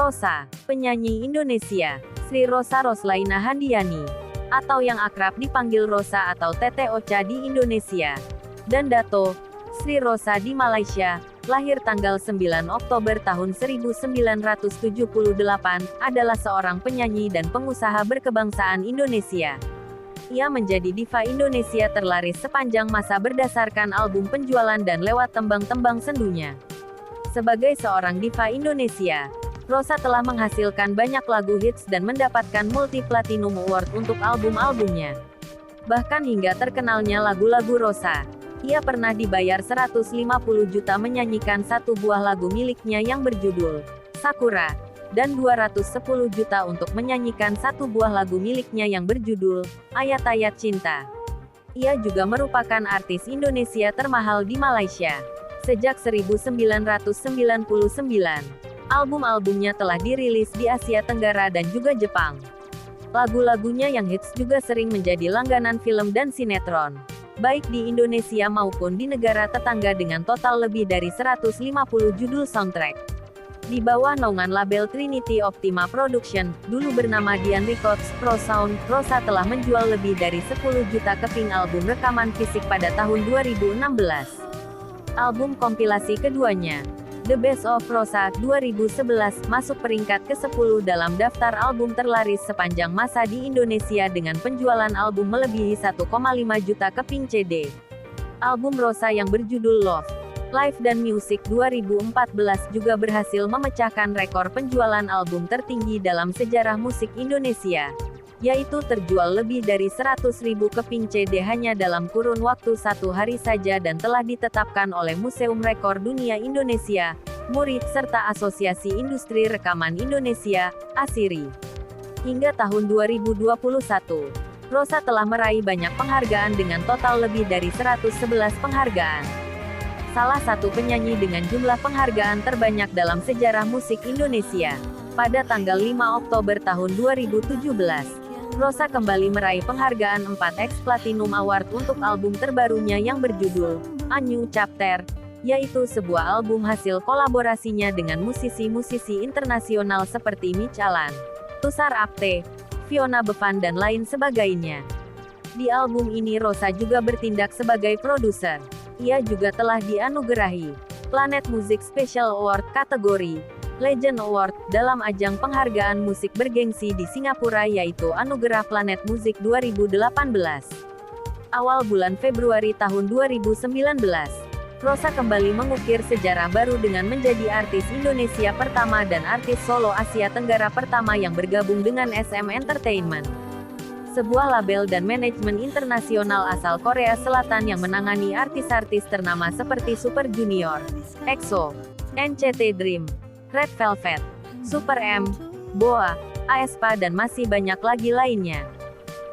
Rosa, penyanyi Indonesia, Sri Rosa Roslaina Handiani, atau yang akrab dipanggil Rosa atau Tete Ocha di Indonesia, dan Dato' Sri Rosa di Malaysia, lahir tanggal 9 Oktober tahun 1978, adalah seorang penyanyi dan pengusaha berkebangsaan Indonesia. Ia menjadi diva Indonesia terlaris sepanjang masa berdasarkan album penjualan dan lewat tembang-tembang sendunya. Sebagai seorang diva Indonesia, Rosa telah menghasilkan banyak lagu hits dan mendapatkan multi-platinum award untuk album-albumnya. Bahkan hingga terkenalnya lagu-lagu Rosa, ia pernah dibayar 150 juta menyanyikan satu buah lagu miliknya yang berjudul Sakura, dan 210 juta untuk menyanyikan satu buah lagu miliknya yang berjudul Ayat-Ayat Cinta. Ia juga merupakan artis Indonesia termahal di Malaysia. Sejak 1999, album-albumnya telah dirilis di Asia Tenggara dan juga Jepang. Lagu-lagunya yang hits juga sering menjadi langganan film dan sinetron, baik di Indonesia maupun di negara tetangga dengan total lebih dari 150 judul soundtrack. Di bawah naungan label Trinity Optima Production, dulu bernama Dian Records Pro Sound, Rosa telah menjual lebih dari 10 juta keping album rekaman fisik pada tahun 2016. Album kompilasi keduanya, The Best of Rosa 2011, masuk peringkat ke-10 dalam daftar album terlaris sepanjang masa di Indonesia dengan penjualan album melebihi 1,5 juta keping CD. Album Rosa yang berjudul Love, Life dan Music 2014 juga berhasil memecahkan rekor penjualan album tertinggi dalam sejarah musik Indonesia, yaitu terjual lebih dari 100.000 keping CD hanya dalam kurun waktu satu hari saja dan telah ditetapkan oleh Museum Rekor Dunia Indonesia, MURI, serta Asosiasi Industri Rekaman Indonesia, ASIRI. Hingga tahun 2021, Rosa telah meraih banyak penghargaan dengan total lebih dari 111 penghargaan. Salah satu penyanyi dengan jumlah penghargaan terbanyak dalam sejarah musik Indonesia. Pada tanggal 5 Oktober tahun 2017, Rosa kembali meraih penghargaan 4X Platinum Award untuk album terbarunya yang berjudul A New Chapter, yaitu sebuah album hasil kolaborasinya dengan musisi-musisi internasional seperti Mitch Alan, Tushar Apte, Fiona Bevan dan lain sebagainya. Di album ini Rosa juga bertindak sebagai produser. Ia juga telah dianugerahi Planet Music Special Award kategori Legend Award dalam ajang penghargaan musik bergengsi di Singapura yaitu Anugerah Planet Music 2018. Awal bulan Februari tahun 2019, Rosa kembali mengukir sejarah baru dengan menjadi artis Indonesia pertama dan artis solo Asia Tenggara pertama yang bergabung dengan SM Entertainment, sebuah label dan manajemen internasional asal Korea Selatan yang menangani artis-artis ternama seperti Super Junior, EXO, NCT Dream, Red Velvet, Super M, BoA, aespa dan masih banyak lagi lainnya.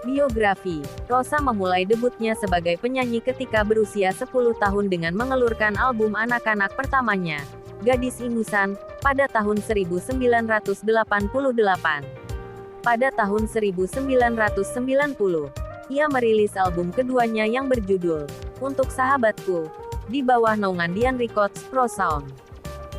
Biografi, Rosa memulai debutnya sebagai penyanyi ketika berusia 10 tahun dengan mengeluarkan album anak-anak pertamanya, Gadis Ingusan, pada tahun 1988. Pada tahun 1990, ia merilis album keduanya yang berjudul Untuk Sahabatku, di bawah naungan Dian Records Pro Sound.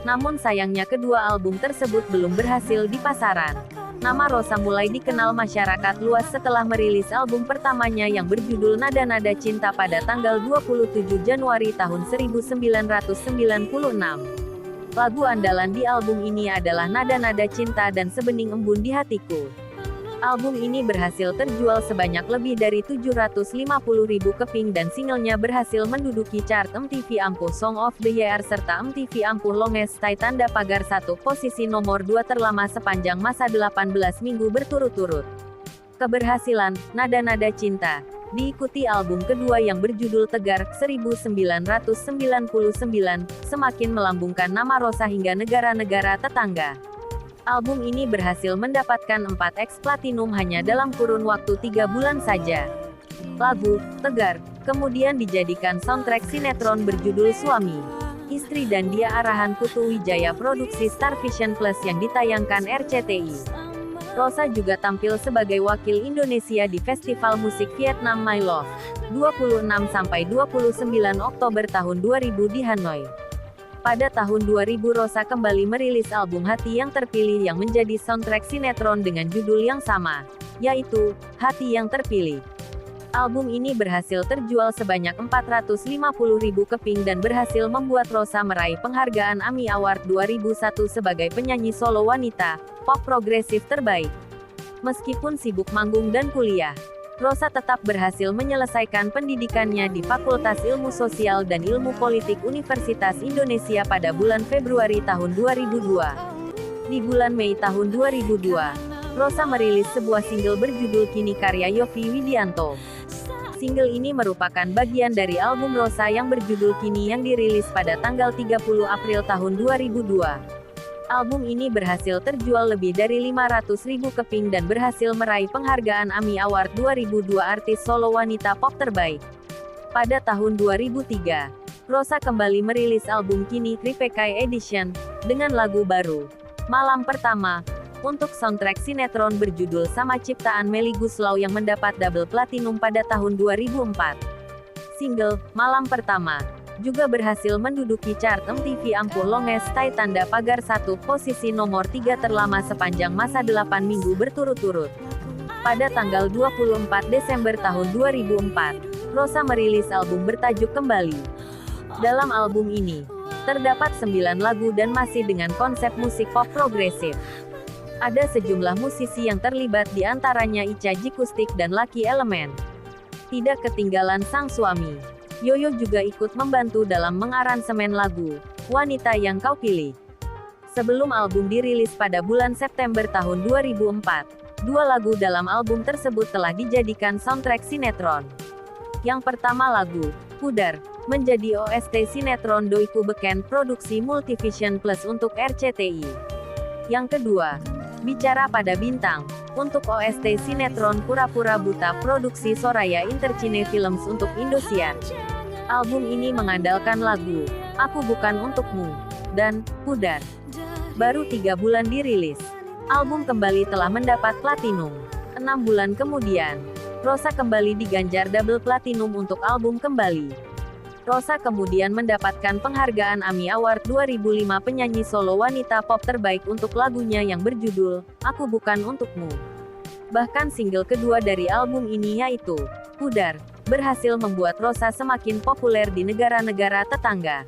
Namun sayangnya kedua album tersebut belum berhasil di pasaran. Nama Rosa mulai dikenal masyarakat luas setelah merilis album pertamanya yang berjudul Nada-Nada Cinta pada tanggal 27 Januari tahun 1996. Lagu andalan di album ini adalah Nada-Nada Cinta dan Sebening Embun di Hatiku. Album ini berhasil terjual sebanyak lebih dari 750.000 keping dan singlenya berhasil menduduki chart MTV Ampuh Song of the Year serta MTV Ampuh Longest Stay Tanda Pagar 1 posisi nomor 2 terlama sepanjang masa 18 minggu berturut-turut. Keberhasilan Nada-Nada Cinta diikuti album kedua yang berjudul Tegar 1999 semakin melambungkan nama Rosa hingga negara-negara tetangga. Album ini berhasil mendapatkan 4X Platinum hanya dalam kurun waktu 3 bulan saja. Lagu Tegar kemudian dijadikan soundtrack sinetron berjudul Suami Istri dan Dia arahan Putu Wijaya produksi Star Vision Plus yang ditayangkan RCTI. Rosa juga tampil sebagai wakil Indonesia di Festival Musik Vietnam My Love 26-29 Oktober tahun 2000 di Hanoi. Pada tahun 2000 Rosa kembali merilis album Hati yang Terpilih yang menjadi soundtrack sinetron dengan judul yang sama, yaitu Hati yang Terpilih. Album ini berhasil terjual sebanyak 450.000 keping dan berhasil membuat Rosa meraih penghargaan AMI Award 2001 sebagai penyanyi solo wanita, pop progresif terbaik. Meskipun sibuk manggung dan kuliah, Rosa tetap berhasil menyelesaikan pendidikannya di Fakultas Ilmu Sosial dan Ilmu Politik Universitas Indonesia pada bulan Februari tahun 2002. Di bulan Mei tahun 2002, Rosa merilis sebuah single berjudul Kini karya Yovie Widianto. Single ini merupakan bagian dari album Rosa yang berjudul Kini yang dirilis pada tanggal 30 April tahun 2002. Album ini berhasil terjual lebih dari 500.000 keping dan berhasil meraih penghargaan AMI Award 2002 Artis Solo Wanita Pop Terbaik. Pada tahun 2003, Rosa kembali merilis album Kini Repekai Edition, dengan lagu baru, Malam Pertama, untuk soundtrack sinetron berjudul sama ciptaan Melly Goeslaw yang mendapat double platinum pada tahun 2004. Single, Malam Pertama, juga berhasil menduduki chart MTV Ampuh Longest Stay tanda pagar 1 posisi nomor 3 terlama sepanjang masa 8 minggu berturut-turut. Pada tanggal 24 Desember tahun 2004, Rosa merilis album bertajuk Kembali. Dalam album ini, terdapat 9 lagu dan masih dengan konsep musik pop progresif. Ada sejumlah musisi yang terlibat di antaranya Ica Jikustik dan Lucky Element. Tidak ketinggalan sang suami, Yoyo juga ikut membantu dalam mengaransemen lagu, Wanita Yang Kau Pilih. Sebelum album dirilis pada bulan September tahun 2004, 2 lagu dalam album tersebut telah dijadikan soundtrack sinetron. Yang pertama lagu, Pudar, menjadi OST sinetron Doiku Beken produksi Multivision Plus untuk RCTI. Yang kedua, Bicara Pada Bintang, untuk OST sinetron Pura-Pura Buta produksi Soraya Intercine Films untuk Indosiar. Album ini mengandalkan lagu, Aku Bukan Untukmu, dan Pudar. Baru 3 bulan dirilis, album kembali telah mendapat platinum. 6 bulan kemudian, Rosa kembali diganjar double platinum untuk album Kembali. Rosa kemudian mendapatkan penghargaan AMI Award 2005 penyanyi solo wanita pop terbaik untuk lagunya yang berjudul, Aku Bukan Untukmu. Bahkan single kedua dari album ini yaitu, Pudar, berhasil membuat Rosa semakin populer di negara-negara tetangga.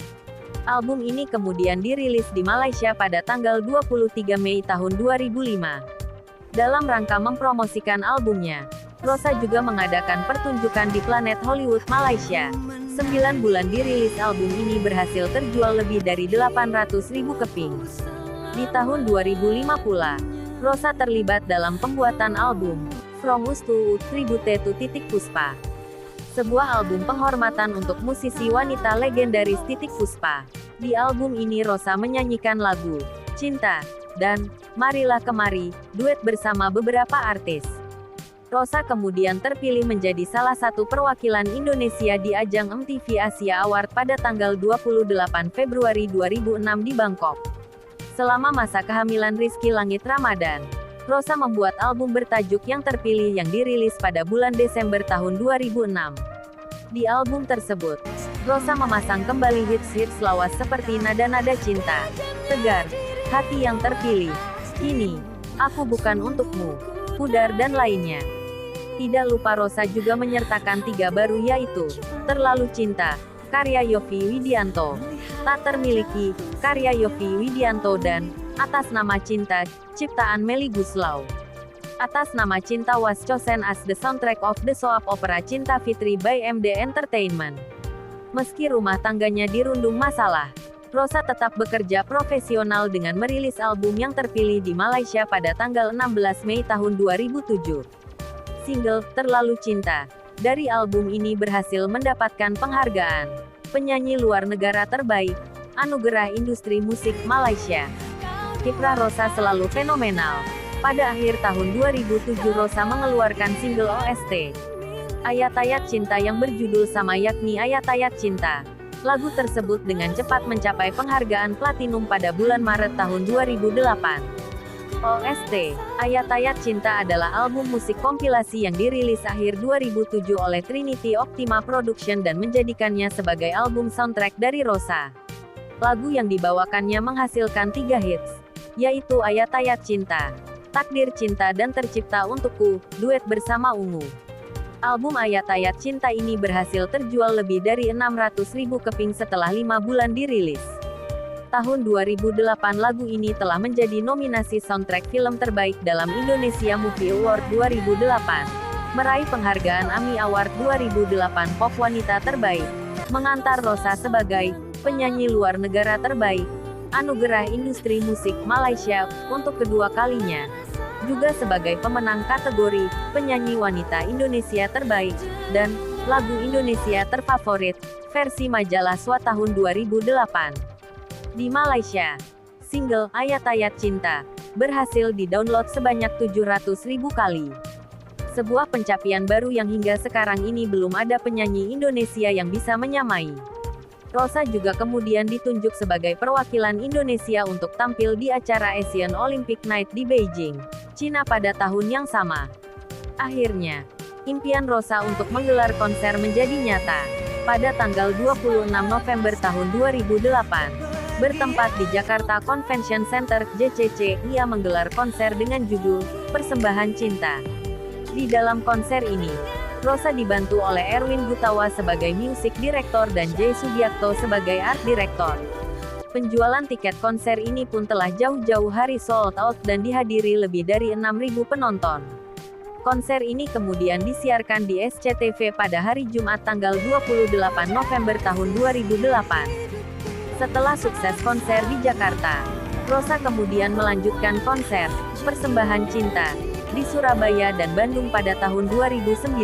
Album ini kemudian dirilis di Malaysia pada tanggal 23 Mei tahun 2005. Dalam rangka mempromosikan albumnya, Rosa juga mengadakan pertunjukan di Planet Hollywood Malaysia. 9 bulan dirilis album ini berhasil terjual lebih dari 800.000 keping. Di tahun 2005 pula, Rosa terlibat dalam pembuatan album, From Us to Tribute to Titik Puspa. Sebuah album penghormatan untuk musisi wanita legendaris Titik Puspa. Di album ini Rosa menyanyikan lagu, Cinta, dan Marilah Kemari, duet bersama beberapa artis. Rosa kemudian terpilih menjadi salah satu perwakilan Indonesia di ajang MTV Asia Award pada tanggal 28 Februari 2006 di Bangkok. Selama masa kehamilan Rizky Langit Ramadan, Rosa membuat album bertajuk Yang Terpilih yang dirilis pada bulan Desember tahun 2006. Di album tersebut, Rosa memasang kembali hits-hits lawas seperti Nada-Nada Cinta, Tegar, Hati Yang Terpilih, Kini, Aku Bukan Untukmu, Pudar dan lainnya. Tidak lupa Rosa juga menyertakan 3 baru yaitu, Terlalu Cinta, karya Yovie Widianto, Tak Termiliki, karya Yovie Widianto dan Atas Nama Cinta, ciptaan Melly Goeslaw. Atas Nama Cinta was chosen as the soundtrack of the soap opera Cinta Fitri by MD Entertainment. Meski rumah tangganya dirundung masalah, Rosa tetap bekerja profesional dengan merilis album Yang Terpilih di Malaysia pada tanggal 16 Mei tahun 2007. Single, Terlalu Cinta, dari album ini berhasil mendapatkan penghargaan Penyanyi Luar Negara Terbaik, Anugerah Industri Musik Malaysia. Kiprah Rosa selalu fenomenal. Pada akhir tahun 2007 Rosa mengeluarkan single OST, Ayat-Ayat Cinta yang berjudul sama yakni Ayat-Ayat Cinta. Lagu tersebut dengan cepat mencapai penghargaan platinum pada bulan Maret tahun 2008. OST, Ayat-Ayat Cinta adalah album musik kompilasi yang dirilis akhir 2007 oleh Trinity Optima Production dan menjadikannya sebagai album soundtrack dari Rosa. Lagu yang dibawakannya menghasilkan 3 hits, yaitu Ayat-Ayat Cinta, Takdir Cinta dan Tercipta Untukku, duet bersama Ungu. Album Ayat-Ayat Cinta ini berhasil terjual lebih dari 600.000 keping setelah 5 bulan dirilis. Tahun 2008 lagu ini telah menjadi nominasi soundtrack film terbaik dalam Indonesia Movie Award 2008, meraih penghargaan AMI Award 2008 Pop Wanita Terbaik, mengantar Rosa sebagai penyanyi luar negara terbaik, Anugerah Industri Musik Malaysia, untuk kedua kalinya, juga sebagai pemenang kategori penyanyi wanita Indonesia terbaik, dan lagu Indonesia terfavorit, versi majalah SWA tahun 2008. Di Malaysia, single Ayat-Ayat Cinta berhasil di-download sebanyak 700.000 kali. Sebuah pencapaian baru yang hingga sekarang ini belum ada penyanyi Indonesia yang bisa menyamai. Rosa juga kemudian ditunjuk sebagai perwakilan Indonesia untuk tampil di acara Asian Olympic Night di Beijing, Cina pada tahun yang sama. Akhirnya, impian Rosa untuk menggelar konser menjadi nyata. Pada tanggal 26 November tahun 2008, bertempat di Jakarta Convention Center, JCC, ia menggelar konser dengan judul Persembahan Cinta. Di dalam konser ini, Rosa dibantu oleh Erwin Gutawa sebagai music director dan Jay Sugiarto sebagai art director. Penjualan tiket konser ini pun telah jauh-jauh hari sold out dan dihadiri lebih dari 6.000 penonton. Konser ini kemudian disiarkan di SCTV pada hari Jumat tanggal 28 November tahun 2008. Setelah sukses konser di Jakarta, Rosa kemudian melanjutkan konser Persembahan Cinta di Surabaya dan Bandung pada tahun 2009.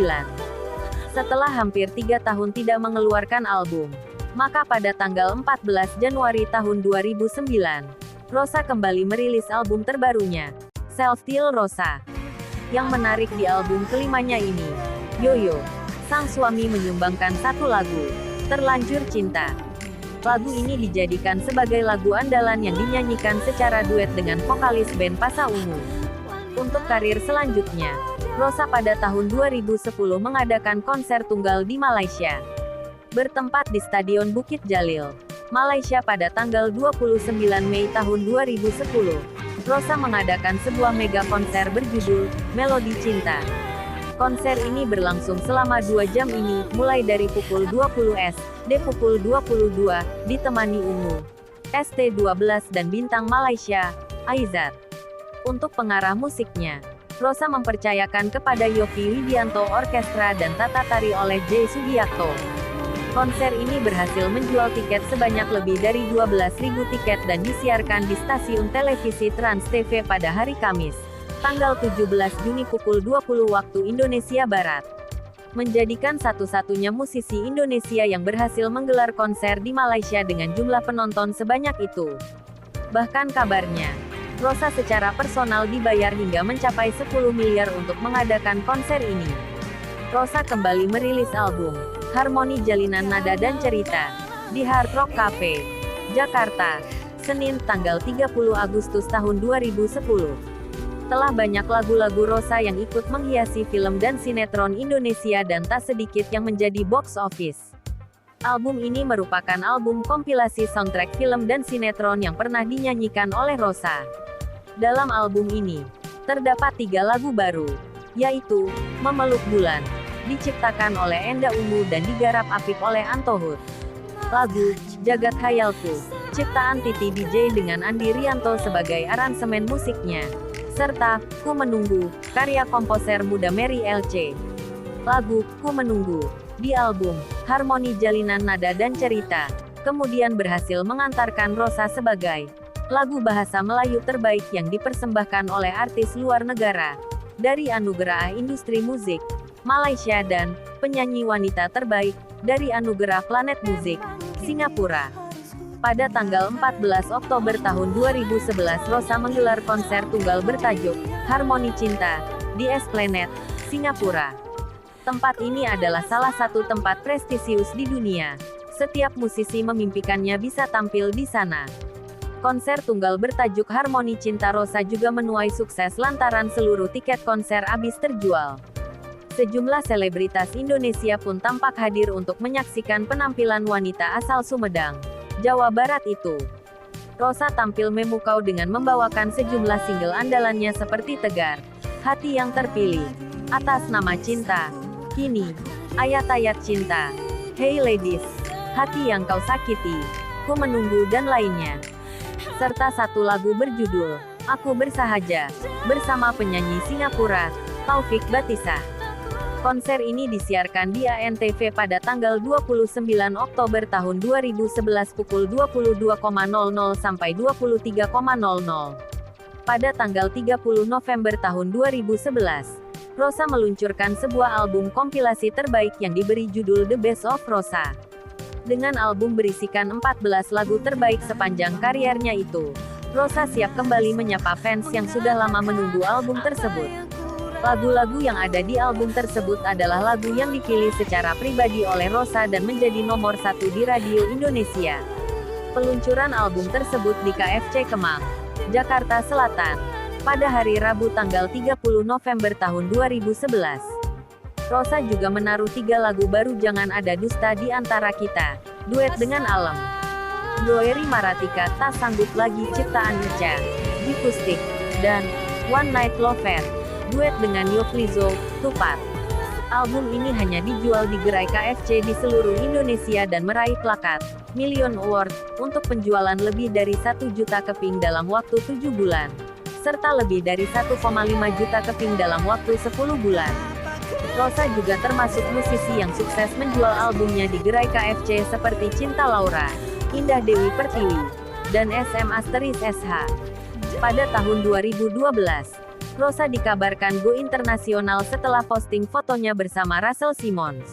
Setelah hampir 3 tahun tidak mengeluarkan album, maka pada tanggal 14 Januari tahun 2009, Rosa kembali merilis album terbarunya, Self Still Rosa. Yang menarik di album kelimanya ini, Yoyo, sang suami menyumbangkan satu lagu, Terlanjur Cinta. Lagu ini dijadikan sebagai lagu andalan yang dinyanyikan secara duet dengan vokalis band Pasa Ungu. Untuk karir selanjutnya, Rosa pada tahun 2010 mengadakan konser tunggal di Malaysia. Bertempat di Stadion Bukit Jalil, Malaysia pada tanggal 29 Mei tahun 2010, Rosa mengadakan sebuah mega konser berjudul Melodi Cinta. Konser ini berlangsung selama 2 jam ini, mulai dari pukul 20 SD pukul 22, ditemani Ungu, ST12 dan bintang Malaysia, Aizat. Untuk pengarah musiknya, Rosa mempercayakan kepada Yovie Widianto orkestra dan tata tari oleh Jay Sugiarto. Konser ini berhasil menjual tiket sebanyak lebih dari 12.000 tiket dan disiarkan di stasiun televisi Trans TV pada hari Kamis, tanggal 17 Juni pukul 20 waktu Indonesia Barat. Menjadikan satu-satunya musisi Indonesia yang berhasil menggelar konser di Malaysia dengan jumlah penonton sebanyak itu. Bahkan kabarnya, Rosa secara personal dibayar hingga mencapai 10 miliar untuk mengadakan konser ini. Rosa kembali merilis album Harmoni Jalinan Nada dan Cerita di Hard Rock Cafe, Jakarta, Senin tanggal 30 Agustus tahun 2010. Telah banyak lagu-lagu Rosa yang ikut menghiasi film dan sinetron Indonesia dan tak sedikit yang menjadi box office. Album ini merupakan album kompilasi soundtrack film dan sinetron yang pernah dinyanyikan oleh Rosa. Dalam album ini, terdapat 3 lagu baru, yaitu Memeluk Bulan, diciptakan oleh Enda Ungu dan digarap apik oleh Antohut. Lagu Jagat Khayalku, ciptaan Titi DJ dengan Andi Rianto sebagai aransemen musiknya, serta Ku Menunggu, karya komposer muda Mary LC. Lagu Ku Menunggu di album Harmoni Jalinan Nada dan Cerita kemudian berhasil mengantarkan Rosa sebagai lagu bahasa Melayu terbaik yang dipersembahkan oleh artis luar negara dari Anugerah Industri Musik Malaysia dan penyanyi wanita terbaik dari Anugerah Planet Music Singapura. Pada tanggal 14 Oktober tahun 2011 Rosa menggelar konser tunggal bertajuk Harmoni Cinta di Esplanade, Singapura. Tempat ini adalah salah satu tempat prestisius di dunia. Setiap musisi memimpikannya bisa tampil di sana. Konser tunggal bertajuk Harmoni Cinta Rosa juga menuai sukses lantaran seluruh tiket konser habis terjual. Sejumlah selebritas Indonesia pun tampak hadir untuk menyaksikan penampilan wanita asal Sumedang, Jawa Barat itu. Rosa tampil memukau dengan membawakan sejumlah single andalannya seperti Tegar, Hati yang Terpilih, Atas Nama Cinta, Kini, Ayat-Ayat Cinta, Hey Ladies, Hati yang Kau Sakiti, Ku Menunggu dan lainnya. Serta satu lagu berjudul Aku Bersahaja, bersama penyanyi Singapura, Taufik Batisah. Konser ini disiarkan di ANTV pada tanggal 29 Oktober tahun 2011 pukul 22.00 sampai 23.00. Pada tanggal 30 November tahun 2011, Rosa meluncurkan sebuah album kompilasi terbaik yang diberi judul The Best of Rosa. Dengan album berisikan 14 lagu terbaik sepanjang kariernya itu, Rosa siap kembali menyapa fans yang sudah lama menunggu album tersebut. Lagu-lagu yang ada di album tersebut adalah lagu yang dipilih secara pribadi oleh Rosa dan menjadi nomor 1 di radio Indonesia. Peluncuran album tersebut di KFC Kemang, Jakarta Selatan, pada hari Rabu tanggal 30 November tahun 2011. Rosa juga menaruh 3 lagu baru Jangan Ada Dusta di Antara Kita, duet dengan Alem, Doeri Maratika Tak Sanggup Lagi ciptaan Ica, Dipustik, dan One Night Lover, duet dengan Yoflizo, Tupat. Album ini hanya dijual di gerai KFC di seluruh Indonesia dan meraih plakat Million Award untuk penjualan lebih dari 1 juta keping dalam waktu 7 bulan, serta lebih dari 1,5 juta keping dalam waktu 10 bulan. Rosa juga termasuk musisi yang sukses menjual albumnya di gerai KFC seperti Cinta Laura, Indah Dewi Pertiwi, dan SM Asteris SH. Pada tahun 2012, Rosa dikabarkan go internasional setelah posting fotonya bersama Russell Simmons,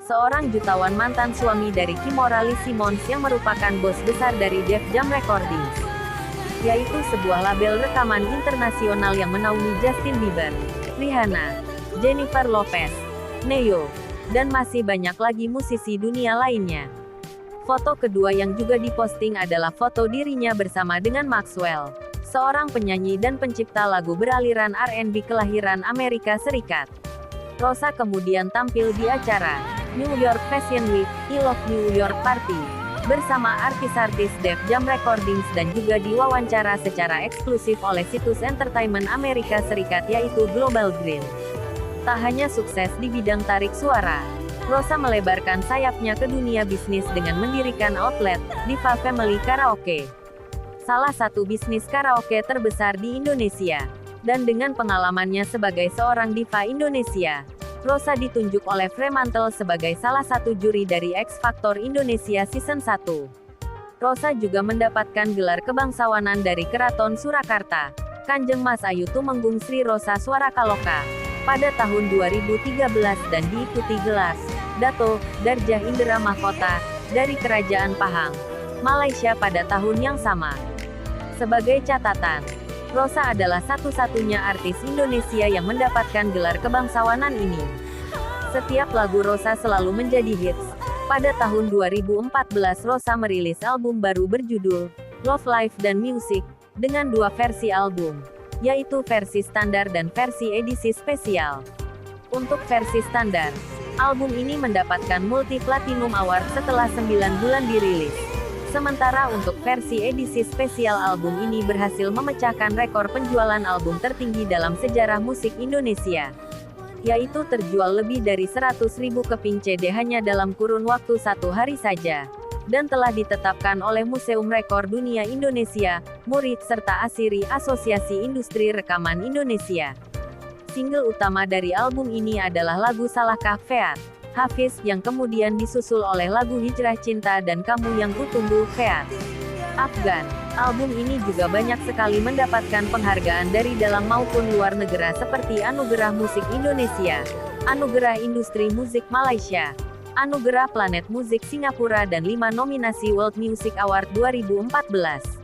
seorang jutawan mantan suami dari Kimora Lee Simmons yang merupakan bos besar dari Def Jam Recordings, yaitu sebuah label rekaman internasional yang menaungi Justin Bieber, Rihanna, Jennifer Lopez, Neo, dan masih banyak lagi musisi dunia lainnya. Foto kedua yang juga diposting adalah foto dirinya bersama dengan Maxwell, seorang penyanyi dan pencipta lagu beraliran R&B kelahiran Amerika Serikat. Rosa kemudian tampil di acara New York Fashion Week, I Love New York Party, bersama artis-artis Def Jam Recordings dan juga diwawancara secara eksklusif oleh situs entertainment Amerika Serikat yaitu Global Green. Tak hanya sukses di bidang tarik suara, Rosa melebarkan sayapnya ke dunia bisnis dengan mendirikan outlet, Diva Family Karaoke, salah satu bisnis karaoke terbesar di Indonesia. Dan dengan pengalamannya sebagai seorang diva Indonesia, Rosa ditunjuk oleh Fremantle sebagai salah satu juri dari X Factor Indonesia Season 1. Rosa juga mendapatkan gelar kebangsawanan dari Keraton Surakarta, Kanjeng Mas Ayu Tumenggung Sri Rosa Swarakaloka, pada tahun 2013 dan diikuti gelar Dato Darjah Indera Mahkota dari Kerajaan Pahang, Malaysia pada tahun yang sama. Sebagai catatan, Rosa adalah satu-satunya artis Indonesia yang mendapatkan gelar kebangsawanan ini. Setiap lagu Rosa selalu menjadi hits. Pada tahun 2014 Rosa merilis album baru berjudul Love Life dan Music, dengan 2 versi album, yaitu versi standar dan versi edisi spesial. Untuk versi standar, album ini mendapatkan multi-platinum award setelah 9 bulan dirilis. Sementara untuk versi edisi spesial album ini berhasil memecahkan rekor penjualan album tertinggi dalam sejarah musik Indonesia, yaitu terjual lebih dari 100.000 keping CD hanya dalam kurun waktu 1 hari saja, dan telah ditetapkan oleh Museum Rekor Dunia Indonesia, MURID serta ASIRI Asosiasi Industri Rekaman Indonesia. Single utama dari album ini adalah lagu Salahkah Feat Hafiz yang kemudian disusul oleh lagu Hijrah Cinta dan Kamu Yang Kutunggu Feat Afgan. Album ini juga banyak sekali mendapatkan penghargaan dari dalam maupun luar negara seperti Anugerah Musik Indonesia, Anugerah Industri Musik Malaysia, Anugerah Planet Musik Singapura dan 5 nominasi World Music Award 2014.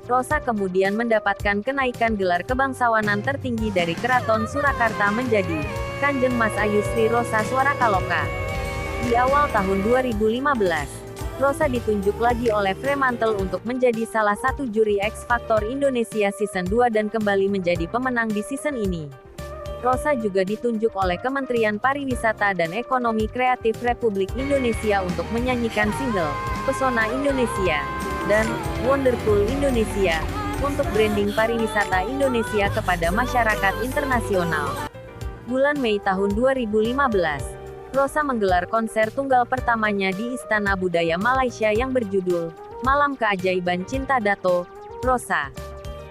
Rosa kemudian mendapatkan kenaikan gelar kebangsawanan tertinggi dari Keraton Surakarta menjadi Kanjeng Mas Ayu Sri Rosa Swarakaloka. Di awal tahun 2015, Rosa ditunjuk lagi oleh Fremantle untuk menjadi salah satu juri X Factor Indonesia Season 2 dan kembali menjadi pemenang di season ini. Rosa juga ditunjuk oleh Kementerian Pariwisata dan Ekonomi Kreatif Republik Indonesia untuk menyanyikan single Pesona Indonesia, dan Wonderful Indonesia, untuk branding pariwisata Indonesia kepada masyarakat internasional. Bulan Mei tahun 2015, Rosa menggelar konser tunggal pertamanya di Istana Budaya Malaysia yang berjudul Malam Keajaiban Cinta Dato' Rosa.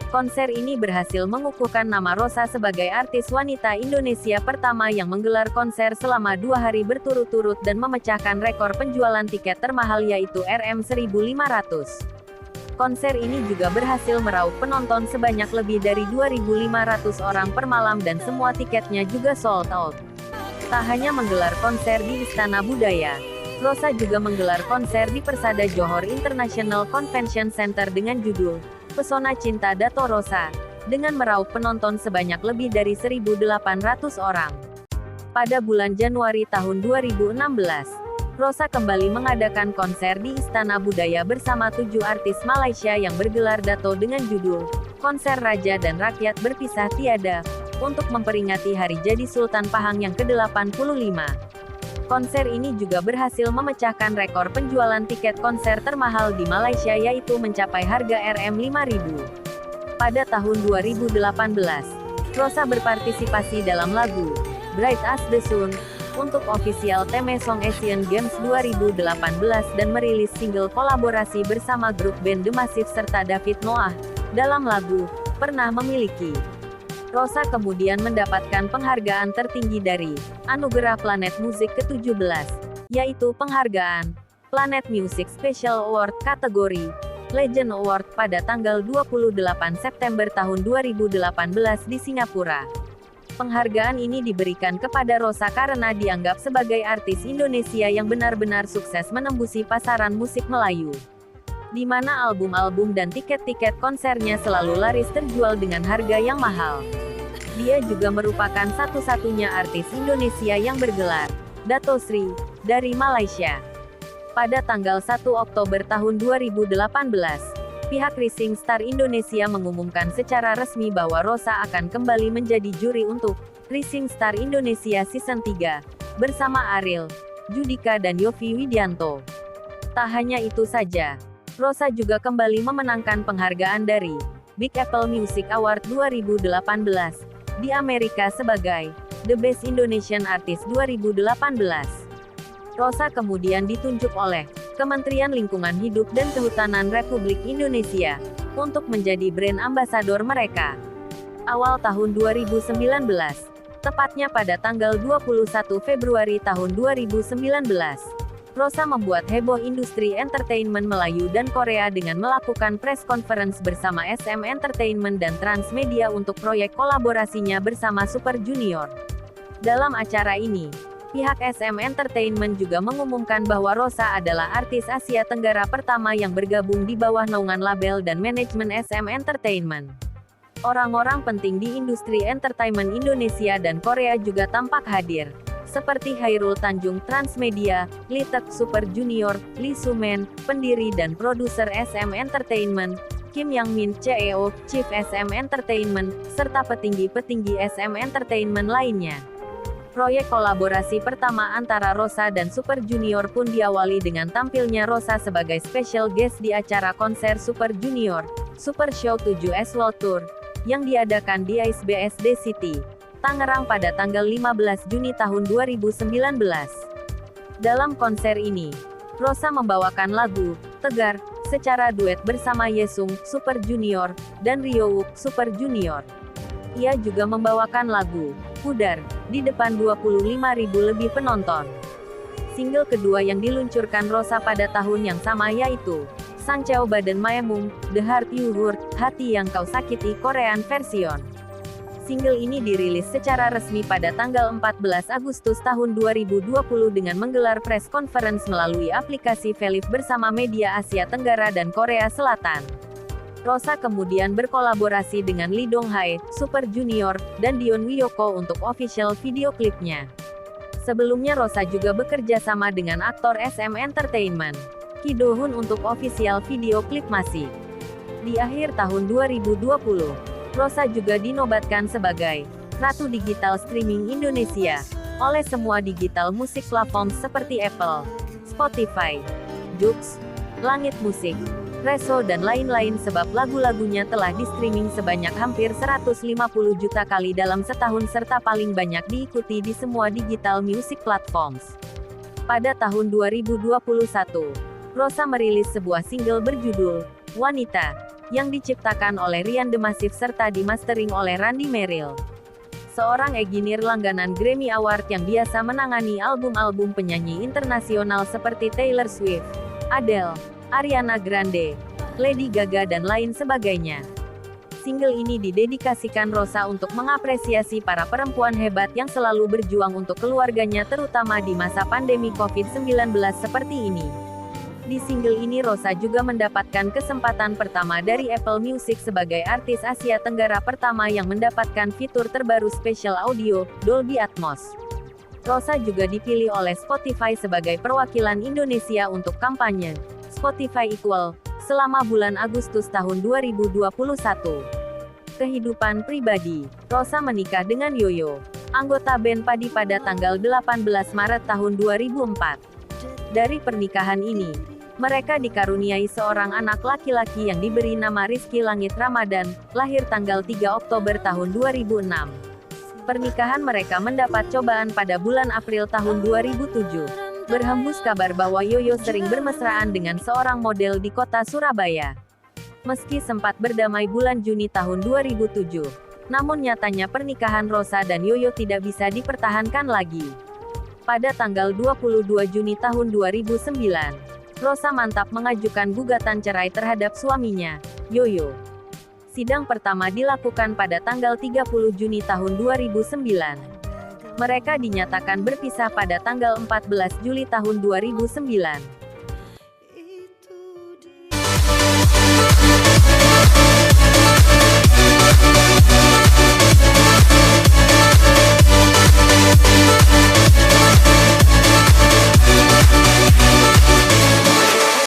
Konser ini berhasil mengukuhkan nama Rosa sebagai artis wanita Indonesia pertama yang menggelar konser selama 2 hari berturut-turut dan memecahkan rekor penjualan tiket termahal yaitu Rp1.500. Konser ini juga berhasil meraup penonton sebanyak lebih dari 2.500 orang per malam dan semua tiketnya juga sold out. Tak hanya menggelar konser di Istana Budaya, Rosa juga menggelar konser di Persada Johor International Convention Center dengan judul Pesona Cinta Dato' Rosa, dengan meraup penonton sebanyak lebih dari 1.800 orang. Pada bulan Januari tahun 2016, Rosa kembali mengadakan konser di Istana Budaya bersama 7 artis Malaysia yang bergelar Dato' dengan judul Konser Raja dan Rakyat Berpisah Tiada, untuk memperingati Hari Jadi Sultan Pahang yang ke-85. Konser ini juga berhasil memecahkan rekor penjualan tiket konser termahal di Malaysia yaitu mencapai harga Rp5.000. Pada tahun 2018, Rosa berpartisipasi dalam lagu Bright as the Sun untuk official theme song Asian Games 2018 dan merilis single kolaborasi bersama grup band The Massive serta David Noah dalam lagu Pernah Memiliki. Rosa kemudian mendapatkan penghargaan tertinggi dari Anugerah Planet Music ke-17, yaitu penghargaan Planet Music Special Award kategori Legend Award pada tanggal 28 September tahun 2018 di Singapura. Penghargaan ini diberikan kepada Rosa karena dianggap sebagai artis Indonesia yang benar-benar sukses menembusi pasaran musik Melayu, di mana album-album dan tiket-tiket konsernya selalu laris terjual dengan harga yang mahal. Dia juga merupakan satu-satunya artis Indonesia yang bergelar Dato' Sri dari Malaysia. Pada tanggal 1 Oktober tahun 2018, pihak Rising Star Indonesia mengumumkan secara resmi bahwa Rosa akan kembali menjadi juri untuk Rising Star Indonesia Season 3, bersama Ariel, Judika dan Yovie Widianto. Tak hanya itu saja, Rosa juga kembali memenangkan penghargaan dari Big Apple Music Award 2018, di Amerika sebagai The Best Indonesian Artist 2018. Rosa kemudian ditunjuk oleh Kementerian Lingkungan Hidup dan Kehutanan Republik Indonesia untuk menjadi brand ambasador mereka. Awal tahun 2019, tepatnya pada tanggal 21 Februari tahun 2019, Rosa membuat heboh industri entertainment Melayu dan Korea dengan melakukan press conference bersama SM Entertainment dan Transmedia untuk proyek kolaborasinya bersama Super Junior. Dalam acara ini, pihak SM Entertainment juga mengumumkan bahwa Rosa adalah artis Asia Tenggara pertama yang bergabung di bawah naungan label dan manajemen SM Entertainment. Orang-orang penting di industri entertainment Indonesia dan Korea juga tampak hadir, seperti Hairul Tanjung Transmedia, Litek Super Junior, Lee Sumen, pendiri dan produser SM Entertainment, Kim Yang Min CEO, Chief SM Entertainment, serta petinggi-petinggi SM Entertainment lainnya. Proyek kolaborasi pertama antara Rosa dan Super Junior pun diawali dengan tampilnya Rosa sebagai special guest di acara konser Super Junior, Super Show 7S World Tour, yang diadakan di ISBSD City, Tangerang pada tanggal 15 Juni tahun 2019. Dalam konser ini, Rosa membawakan lagu Tegar secara duet bersama Yesung Super Junior dan Ryowook Super Junior. Ia juga membawakan lagu Pudar di depan 25.000 lebih penonton. Single kedua yang diluncurkan Rosa pada tahun yang sama yaitu Sangcheo Badan Maemung, The Heart You Hurt, Hati Yang Kau Sakiti Korean Version. Single ini dirilis secara resmi pada tanggal 14 Agustus tahun 2020 dengan menggelar press conference melalui aplikasi Velif bersama media Asia Tenggara dan Korea Selatan. Rosa kemudian berkolaborasi dengan Lee Dong Hae, Super Junior, dan Dion Wiyoko untuk official video klipnya. Sebelumnya Rosa juga bekerja sama dengan aktor SM Entertainment, Ki Do Hoon untuk official video klip Masih. Di akhir tahun 2020, Rosa juga dinobatkan sebagai Ratu Digital Streaming Indonesia oleh semua digital musik platform seperti Apple, Spotify, Joox, Langit Musik, Reso dan lain-lain sebab lagu-lagunya telah di-streaming sebanyak hampir 150 juta kali dalam setahun serta paling banyak diikuti di semua digital music platforms. Pada tahun 2021, Rosa merilis sebuah single berjudul Wanita, yang diciptakan oleh Ryan The Massive serta dimastering oleh Randy Merrill, seorang engineer langganan Grammy Award yang biasa menangani album-album penyanyi internasional seperti Taylor Swift, Adele, Ariana Grande, Lady Gaga dan lain sebagainya. Single ini didedikasikan Rosa untuk mengapresiasi para perempuan hebat yang selalu berjuang untuk keluarganya terutama di masa pandemi COVID-19 seperti ini. Di single ini Rosa juga mendapatkan kesempatan pertama dari Apple Music sebagai artis Asia Tenggara pertama yang mendapatkan fitur terbaru Spatial Audio, Dolby Atmos. Rosa juga dipilih oleh Spotify sebagai perwakilan Indonesia untuk kampanye Spotify Equal, selama bulan Agustus tahun 2021. Kehidupan pribadi, Rosa menikah dengan Yoyo, anggota band Padi pada tanggal 18 Maret tahun 2004. Dari pernikahan ini, mereka dikaruniai seorang anak laki-laki yang diberi nama Rizky Langit Ramadan, lahir tanggal 3 Oktober tahun 2006. Pernikahan mereka mendapat cobaan pada bulan April tahun 2007. Berhembus kabar bahwa Yoyo sering bermesraan dengan seorang model di kota Surabaya. Meski sempat berdamai bulan Juni tahun 2007, namun nyatanya pernikahan Rosa dan Yoyo tidak bisa dipertahankan lagi. Pada tanggal 22 Juni tahun 2009, Rosa mantap mengajukan gugatan cerai terhadap suaminya, Yoyo. Sidang pertama dilakukan pada tanggal 30 Juni tahun 2009. Mereka dinyatakan berpisah pada tanggal 14 Juli tahun 2009.